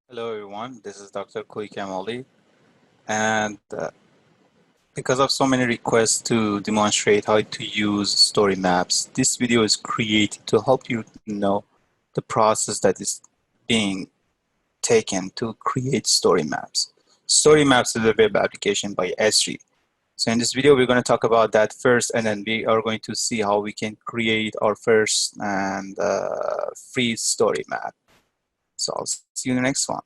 Hello everyone, this is Dr. Kui Kamali, and because of so many requests to demonstrate how to use story maps, this video is created to help you know the process that is being taken to create story maps. Story maps is a web application by Esri. So in this video, we're going to talk about that first, and then we are going to see how we can create our first and free story map. So I'll see you in the next one.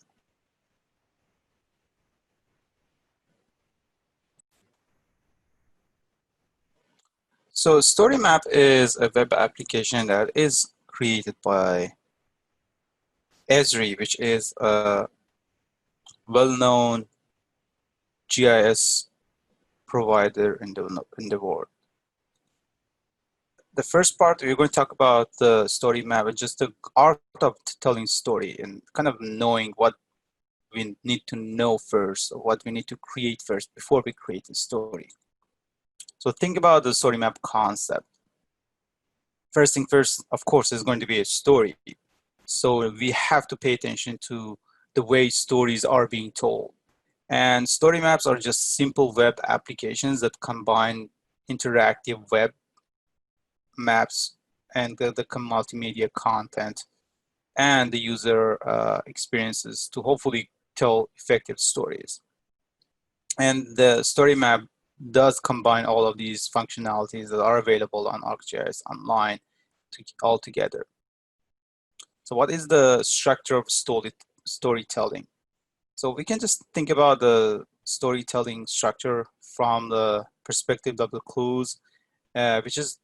So StoryMap is a web application that is created by Esri, which is a well-known GIS provider in the world. The first part, we're going to talk about the story map and just the art of telling story and kind of knowing what we need to know first, or what we need to create first before we create a story. So think about the story map concept. First thing first, of course, is going to be a story. So we have to pay attention to the way stories are being told. And story maps are just simple web applications that combine interactive web maps and the multimedia content and the user experiences to hopefully tell effective stories. And the story map does combine all of these functionalities that are available on ArcGIS Online all together. So what is the structure of storytelling? So we can just think about the storytelling structure from the perspective of the clues, which is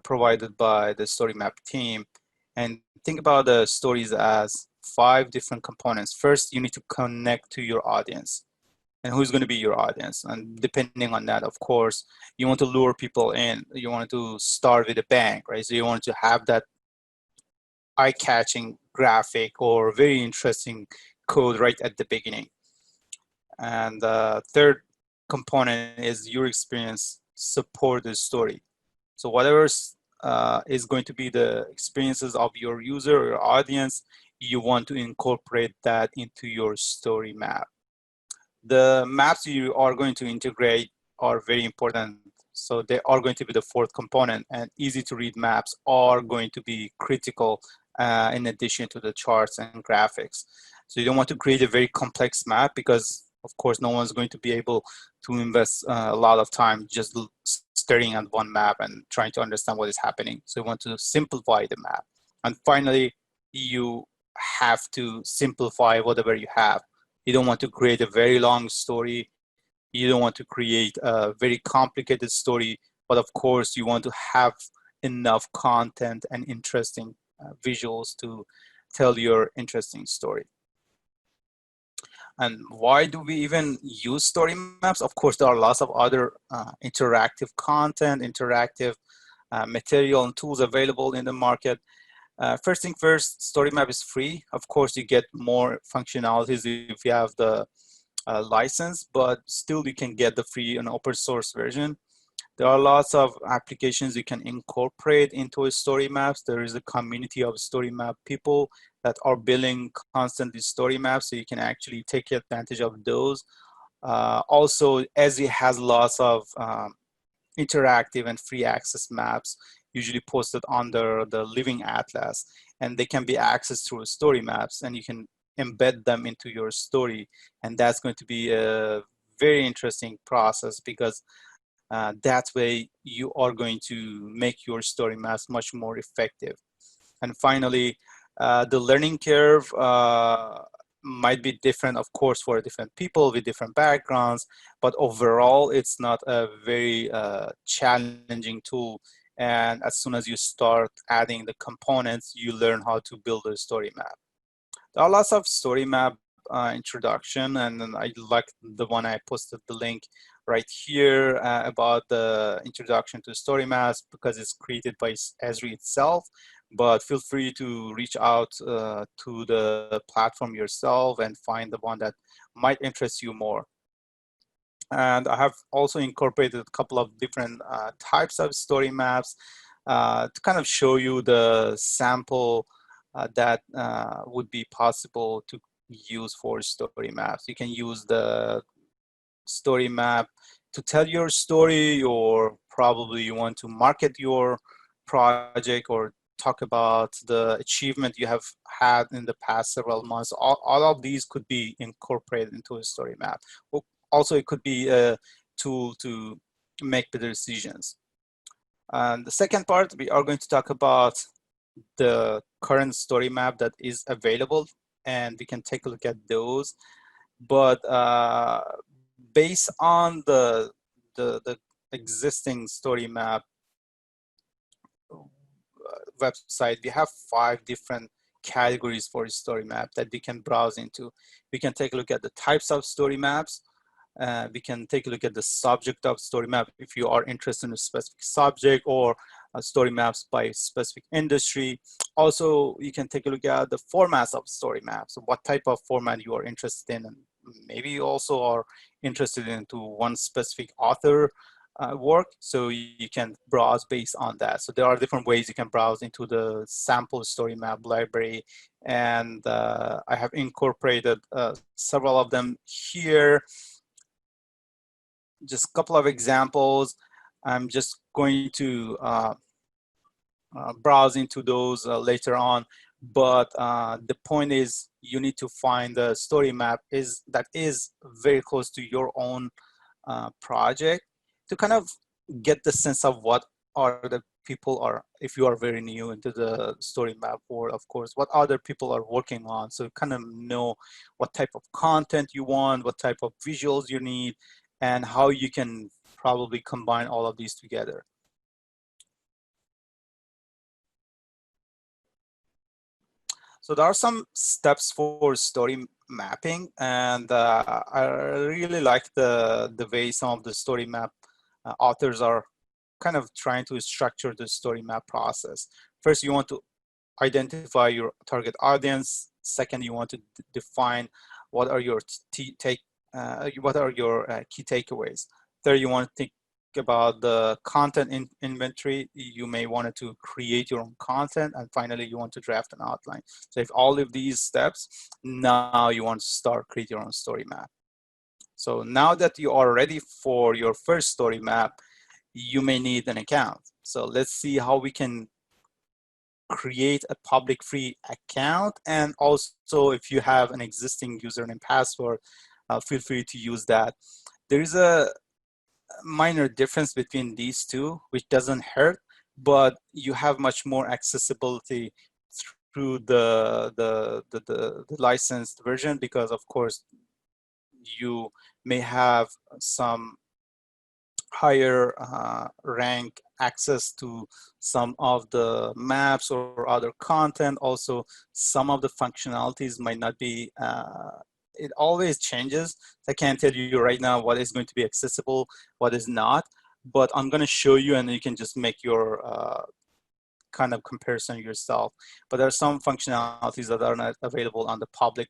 provided by the story map team. And think about the stories as 5 different components. First, you need to connect to your audience. And who's going to be your audience? And depending on that, of course, you want to lure people in. You want to start with a bang, right? So you want to have that eye-catching graphic or very interesting code right at the beginning. And the third component is your experience support the story. So whatever is going to be the experiences of your user or your audience, you want to incorporate that into your story map. The maps you are going to integrate are very important. So they are going to be the fourth component, and easy to read maps are going to be critical in addition to the charts and graphics. So you don't want to create a very complex map because of course no one's going to be able to invest a lot of time just staring at one map and trying to understand what is happening. So you want to simplify the map. And finally, you have to simplify whatever you have. You don't want to create a very long story. You don't want to create a very complicated story, but of course you want to have enough content and interesting visuals to tell your interesting story. And why do we even use story maps? Of course, there are lots of other interactive content, interactive material and tools available in the market. First thing first, story map is free. Of course, you get more functionalities if you have the license, but still you can get the free and open source version. There are lots of applications you can incorporate into a story maps. There is a community of story map people that are building constantly story maps, so you can actually take advantage of those. Also, Esri has lots of interactive and free access maps, usually posted under the Living Atlas, and they can be accessed through story maps, and you can embed them into your story. And that's going to be a very interesting process because that way you are going to make your story maps much more effective. And finally, the learning curve might be different, of course, for different people with different backgrounds, but overall, it's not a very challenging tool. And as soon as you start adding the components, you learn how to build a story map. There are lots of story map introduction, and then I like the one I posted the link right here about the introduction to story maps because it's created by Esri itself. But feel free to reach out to the platform yourself and find the one that might interest you more. And I have also incorporated a couple of different types of story maps to kind of show you the sample that would be possible to use for story maps. You can use the story map to tell your story, or probably you want to market your project or talk about the achievement you have had in the past several months. All of these could be incorporated into a story map. Also, it could be a tool to make better decisions. And the second part, we are going to talk about the current story map that is available, and we can take a look at those. But based on the existing story map website, we have 5 different categories for a story map that we can browse into. We can take a look at the types of story maps. We can take a look at the subject of story map if you are interested in a specific subject, or story maps by specific industry. Also, you can take a look at the formats of story maps, so what type of format you are interested in, and maybe you also are interested into one specific author work, so you can browse based on that. So there are different ways you can browse into the sample story map library, and I have incorporated several of them here. Just a couple of examples. I'm just going to browse into those later on, but the point is you need to find the story map that is very close to your own project, to kind of get the sense of what are the people are, if you are very new into the story map world, of course, what other people are working on. So you kind of know what type of content you want, what type of visuals you need, and how you can probably combine all of these together. So there are some steps for story mapping, and I really like the way some of the story map authors are kind of trying to structure the story map process. First, you want to identify your target audience. Second, you want to define what are your key takeaways. Third, you want to think about the content inventory. You may want to create your own content, and finally you want to draft an outline. So if all of these steps, now you want to start create your own story map. So now that you are ready for your first story map, you may need an account. So let's see how we can create a public free account. And also, if you have an existing username and password, feel free to use that. There is a minor difference between these two, which doesn't hurt, but you have much more accessibility through the licensed version, because of course you may have some higher rank access to some of the maps or other content. Also, some of the functionalities might not be, it always changes. I can't tell you right now what is going to be accessible, what is not, but I'm going to show you, and you can just make your kind of comparison yourself. But there are some functionalities that are not available on the public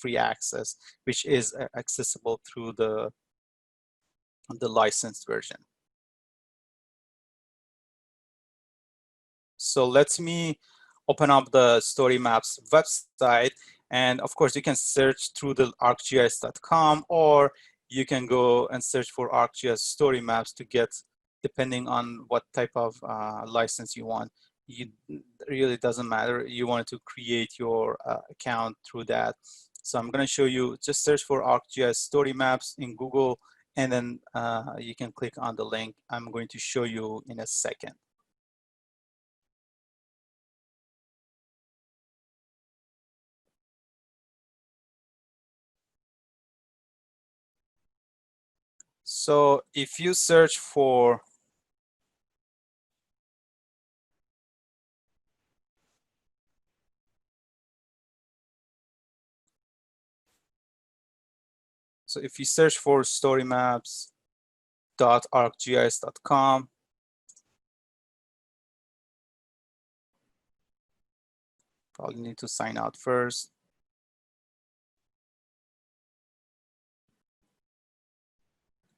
free access, which is accessible through the licensed version. So let me open up the Story Maps website, and of course you can search through the arcgis.com, or you can go and search for ArcGIS Story Maps to get, depending on what type of license you want. It really doesn't matter. You want to create your account through that. So I'm going to show you, just search for ArcGIS Story Maps in Google, and then you can click on the link I'm going to show you in a second. So if you search for storymaps.arcgis.com, probably need to sign out first.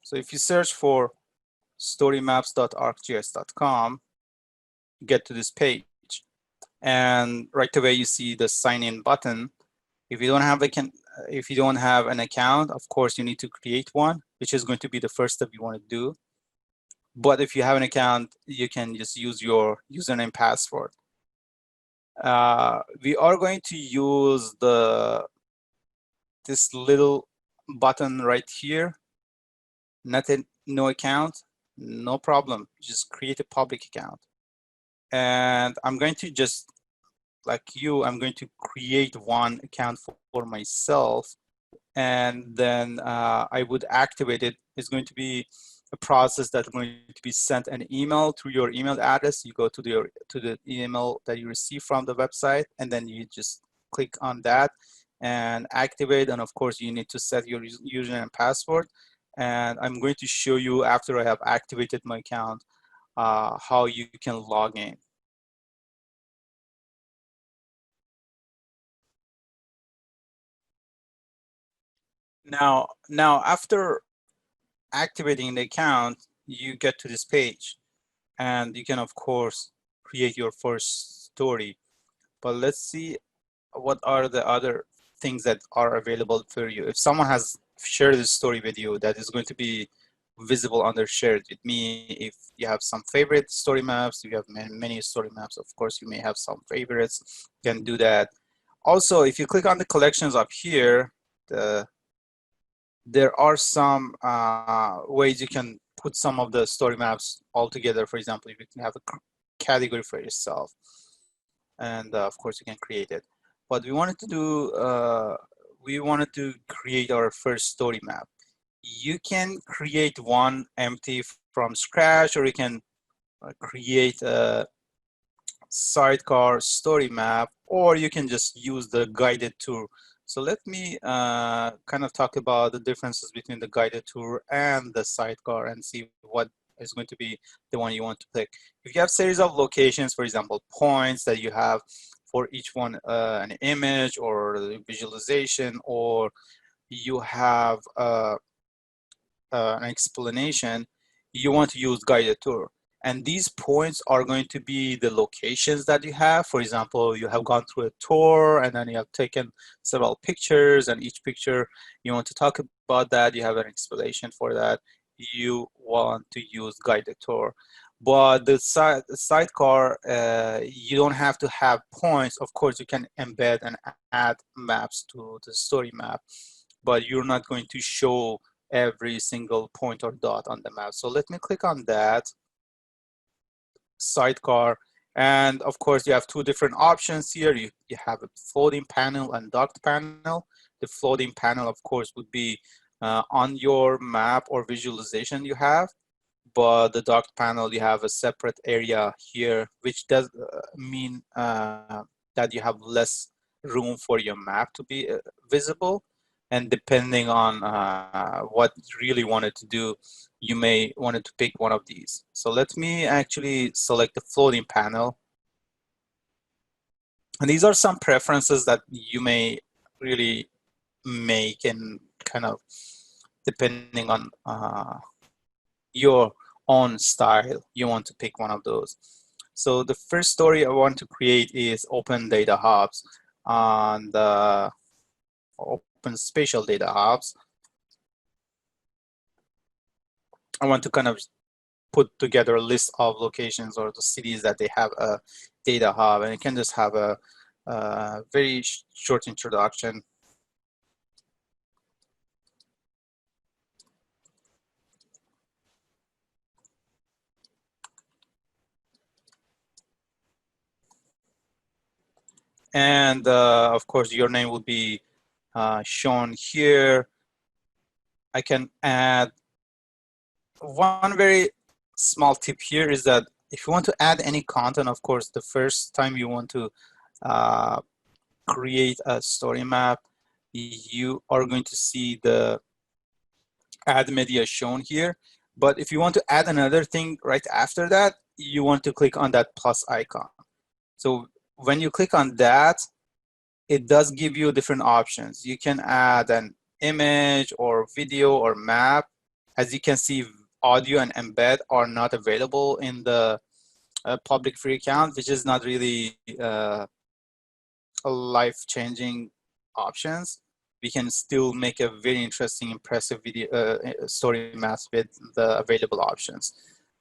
So if you search for storymaps.arcgis.com, get to this page, and right away you see the sign in button. If you don't have an account, of course you need to create one, which is going to be the first step you want to do. But if you have an account, you can just use your username password. We are going to use this little button right here. No account, no problem. Just create a public account. And I'm going to just, like you, I'm going to create one account for myself. And then I would activate it. It's going to be a process that's going to be sent an email through your email address. You go to the email that you receive from the website, and then you just click on that and activate. And of course, you need to set your username and password. And I'm going to show you after I have activated my account how you can log in. Now after activating the account, you get to this page, and you can of course create your first story. But let's see what are the other things that are available for you. If someone has shared this story with you, that is going to be visible under shared with me. If you have some favorite story maps, if you have many story maps, of course you may have some favorites, you can do that. Also, if you click on the collections up here, there are some ways you can put some of the story maps all together. For example, if you can have a category for yourself, and of course you can create it. What we wanted to do, we wanted to create our first story map. You can create one empty from scratch, or you can create a sidecar story map, or you can just use the guided tour. So let me kind of talk about the differences between the guided tour and the sidecar and see what is going to be the one you want to pick. If you have series of locations, for example, points that you have for each one, an image or visualization, or you have an explanation, you want to use guided tour. And these points are going to be the locations that you have. For example, you have gone through a tour and then you have taken several pictures, and each picture you want to talk about that, you have an explanation for that, you want to use guided tour. But the sidecar, you don't have to have points. Of course, you can embed and add maps to the story map, but you're not going to show every single point or dot on the map. So let me click on that sidecar. And of course, you have two different options here. You have a floating panel and docked panel. The floating panel, of course, would be on your map or visualization you have. But the docked panel, you have a separate area here, which does mean that you have less room for your map to be visible. And depending on what you really wanted to do, you may wanted to pick one of these. So let me actually select the floating panel. And these are some preferences that you may really make, and kind of depending on your own style, you want to pick one of those. So the first story I want to create is open data hubs on the open spatial data hubs. I want to kind of put together a list of locations or the cities that they have a data hub, and you can just have a very short introduction. And of course, your name will be shown here. I can add one very small tip here is that if you want to add any content, of course, the first time you want to create a story map, you are going to see the add media shown here. But if you want to add another thing right after that, you want to click on that plus icon. So when you click on that, it does give you different options. You can add an image or video or map. As you can see, audio and embed are not available in the public free account, which is not really a life-changing options, we can still make a very interesting, impressive video story maps with the available options.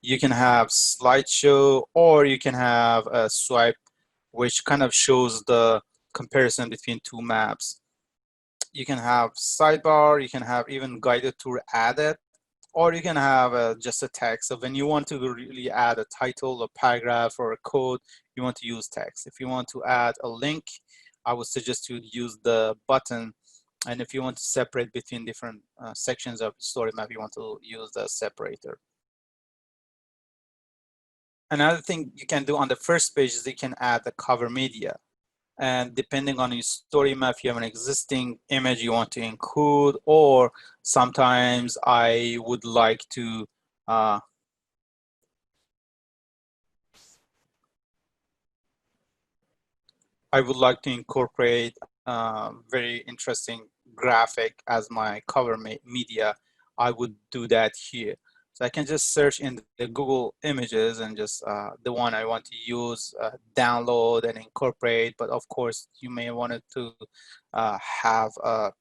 You can have slideshow, or you can have a swipe, which kind of shows the comparison between two maps. You can have sidebar, you can have even guided tour added, or you can have just a text. So when you want to really add a title, a paragraph, or a code, you want to use text. If you want to add a link, I would suggest you use the button. And if you want to separate between different sections of story map, you want to use the separator. Another thing you can do on the first page is you can add the cover media. And depending on your story map, you have an existing image you want to include, or sometimes I would like to incorporate very interesting graphic as my cover media. I would do that here. So I can just search in the Google Images and just the one I want to use, download and incorporate. But of course, you may want it to have a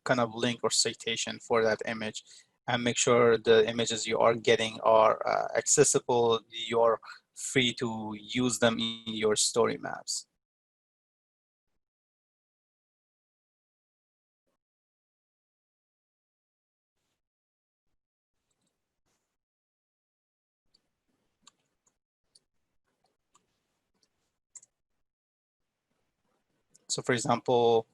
kind of link or citation for that image, and make sure the images you are getting are accessible. You're free to use them in your story maps. So for example,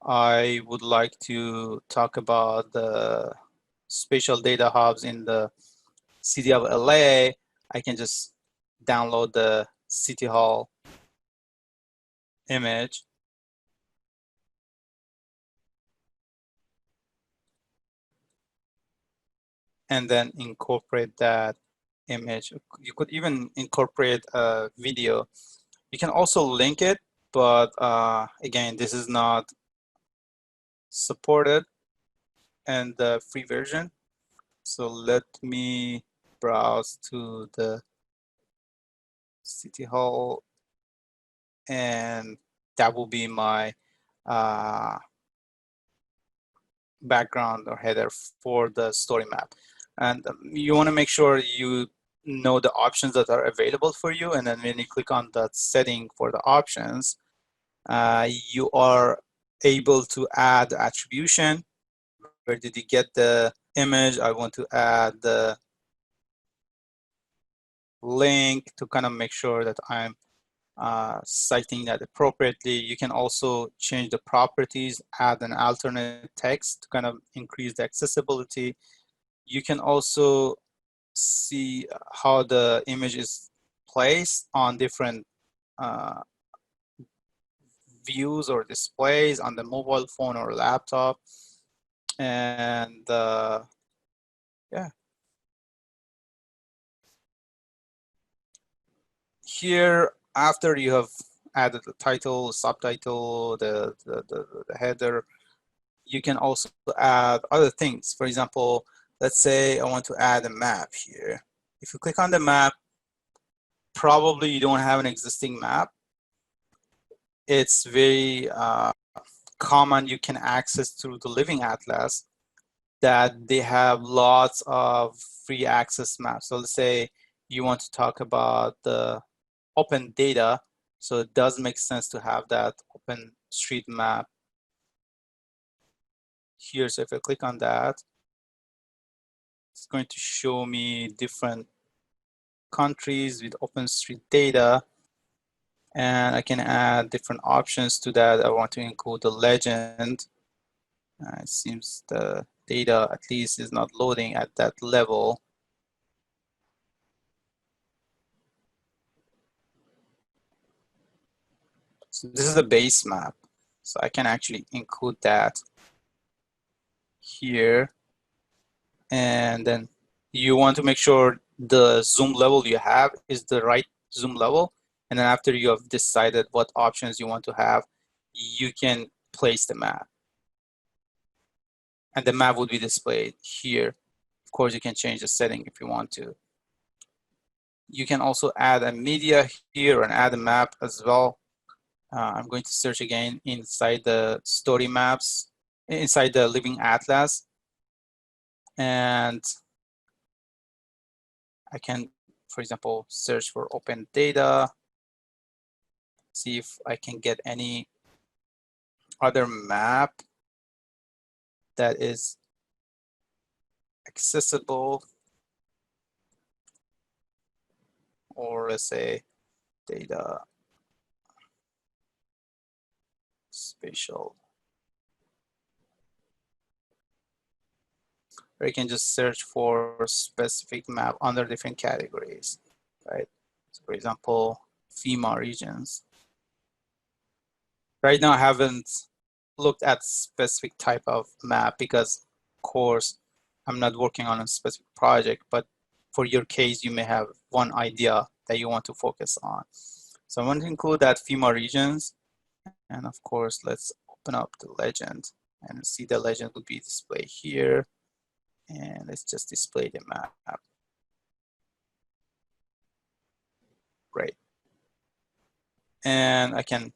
I would like to talk about the spatial data hubs in the city of LA. I can just download the City Hall image. And then incorporate that image. You could even incorporate a video. You can also link it, but again, this is not supported in the free version. So let me browse to the City Hall, and that will be my background or header for the story map. And you want to make sure you know the options that are available for you. And then when you click on that setting for the options, you are able to add attribution. Where did you get the image? I want to add the link to kind of make sure that I'm citing that appropriately. You can also change the properties, add an alternate text to kind of increase the accessibility. You can also see how the image is placed on different views or displays on the mobile phone or laptop. And yeah. Here, after you have added the title, subtitle, the header, you can also add other things. For example, let's say I want to add a map here. If you click on the map, probably you don't have an existing map. It's very common. You can access through the Living Atlas that they have lots of free access maps. So let's say you want to talk about the open data. So it does make sense to have that OpenStreetMap here. So if I click on that, it's going to show me different countries with OpenStreet data. And I can add different options to that. I want to include the legend. It seems the data at least is not loading at that level. So this is the base map. So I can actually include that here. And then you want to make sure the zoom level you have is the right zoom level. And then after you have decided what options you want to have, you can place the map. And the map would be displayed here. Of course, you can change the setting if you want to. You can also add a media here and add a map as well. I'm going to search again inside the story maps, inside the Living Atlas. And I can, for example, search for open data, see if I can get any other map that is accessible, or let's say data spatial. Or you can just search for specific map under different categories, right? So for example, FEMA regions. Right now I haven't looked at specific type of map because, of course, I'm not working on a specific project, but for your case, you may have one idea that you want to focus on. So I want to include that FEMA regions. And of course, let's open up the legend and see the legend will be displayed here. And let's just display the map. Great. And I can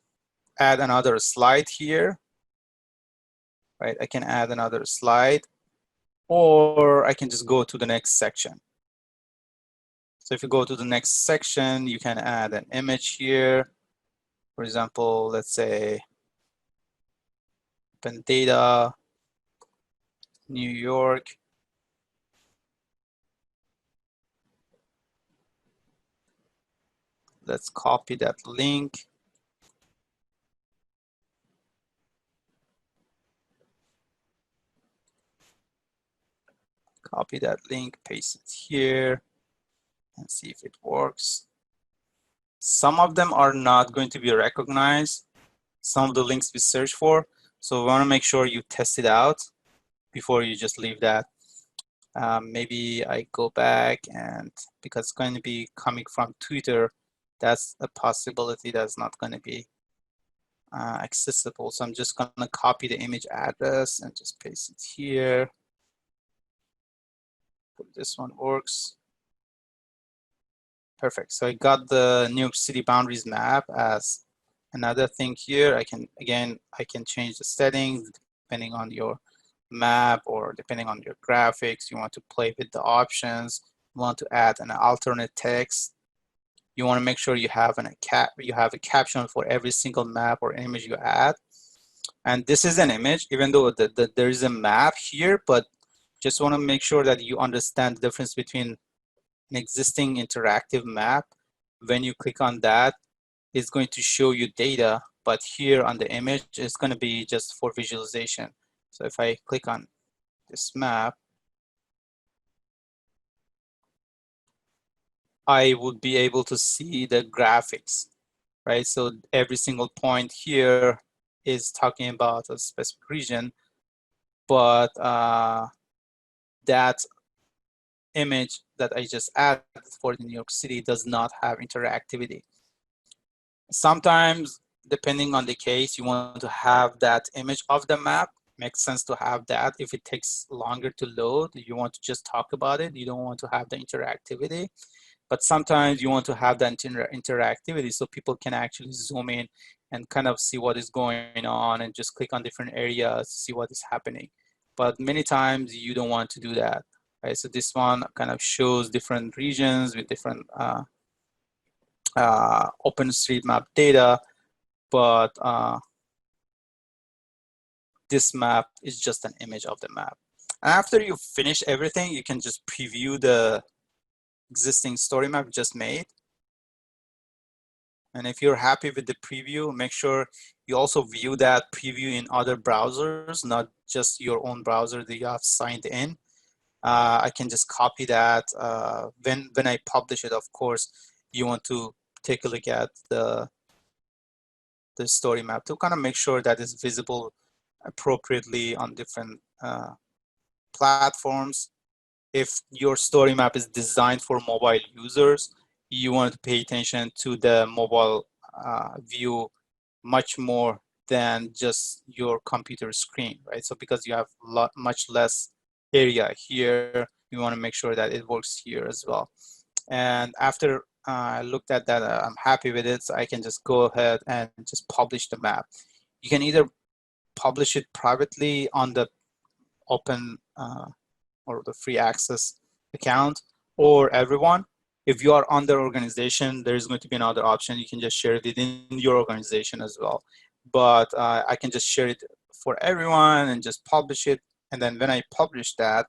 add another slide here, right? I can add another slide, or I can just go to the next section. So if you go to the next section, you can add an image here. For example, let's say open data, New York. Let's copy that link. Copy that link, paste it here, and see if it works. Some of them are not going to be recognized, some of the links we search for. So we want to make sure you test it out before you just leave that. Maybe I go back, and because it's going to be coming from Twitter, that's a possibility that's not going to be accessible. So I'm just going to copy the image address and just paste it here. This one works. Perfect. So I got the New York City boundaries map as another thing here. I can change the settings depending on your map or depending on your graphics. You want to play with the options. You want to add an alternate text. You want to make sure you have a caption for every single map or image you add. And this is an image, even though there is a map here, but just want to make sure that you understand the difference between an existing interactive map. When you click on that, it's going to show you data, but here on the image, it's going to be just for visualization. So if I click on this map, I would be able to see the graphics, right? So every single point here is talking about a specific region, but that image that I just added for New York City does not have interactivity. Sometimes, depending on the case, you want to have that image of the map. Makes sense to have that. If it takes longer to load, you want to just talk about it. You don't want to have the interactivity. But sometimes you want to have that interactivity so people can actually zoom in and kind of see what is going on and just click on different areas to see what is happening. But many times you don't want to do that, right? So this one kind of shows different regions with different OpenStreetMap data, but this map is just an image of the map. And after you finish everything, you can just preview the existing story map just made. And if you're happy with the preview, make sure you also view that preview in other browsers, not just your own browser that you have signed in. I can just copy that. When I publish it, of course, you want to take a look at the story map to kind of make sure that it's visible appropriately on different platforms. If your story map is designed for mobile users, you want to pay attention to the mobile view much more than just your computer screen, right? So because you have much less area here, you want to make sure that it works here as well. And after I looked at that, I'm happy with it, so I can just go ahead and just publish the map. You can either publish it privately on the open or the free access account, or everyone. If you are under organization, there's going to be another option. You can just share it within your organization as well. But I can just share it for everyone and just publish it. And then when I publish that,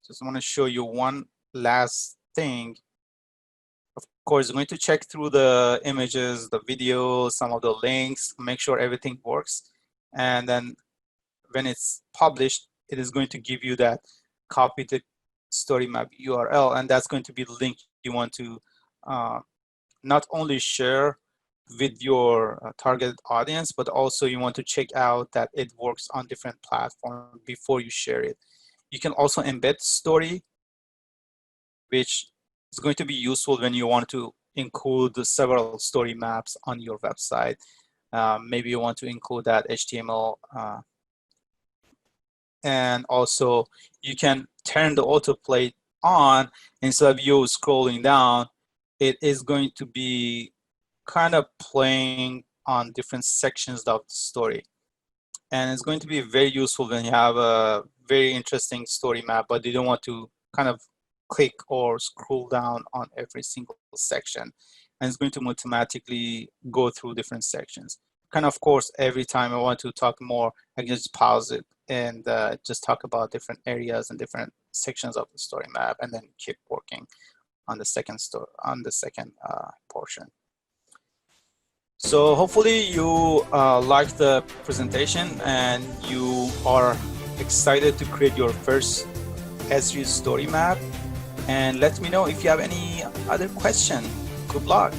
just want to show you one last thing. Of course, I'm going to check through the images, the videos, some of the links, make sure everything works. And then when it's published, it is going to give you that copy the story map URL, and that's going to be the link you want to not only share with your target audience, but also you want to check out that it works on different platforms before you share it. You can also embed story, which is going to be useful when you want to include several story maps on your website. Maybe you want to include that HTML, and also you can turn the autoplay on. Instead of you scrolling down, it is going to be kind of playing on different sections of the story. And it's going to be very useful when you have a very interesting story map, but you don't want to kind of click or scroll down on every single section. And it's going to automatically go through different sections. And of course, every time I want to talk more, I can just pause it and just talk about different areas and different sections of the story map, and then keep working on the second portion. So hopefully you liked the presentation and you are excited to create your first Esri story map. And let me know if you have any other question. Good luck.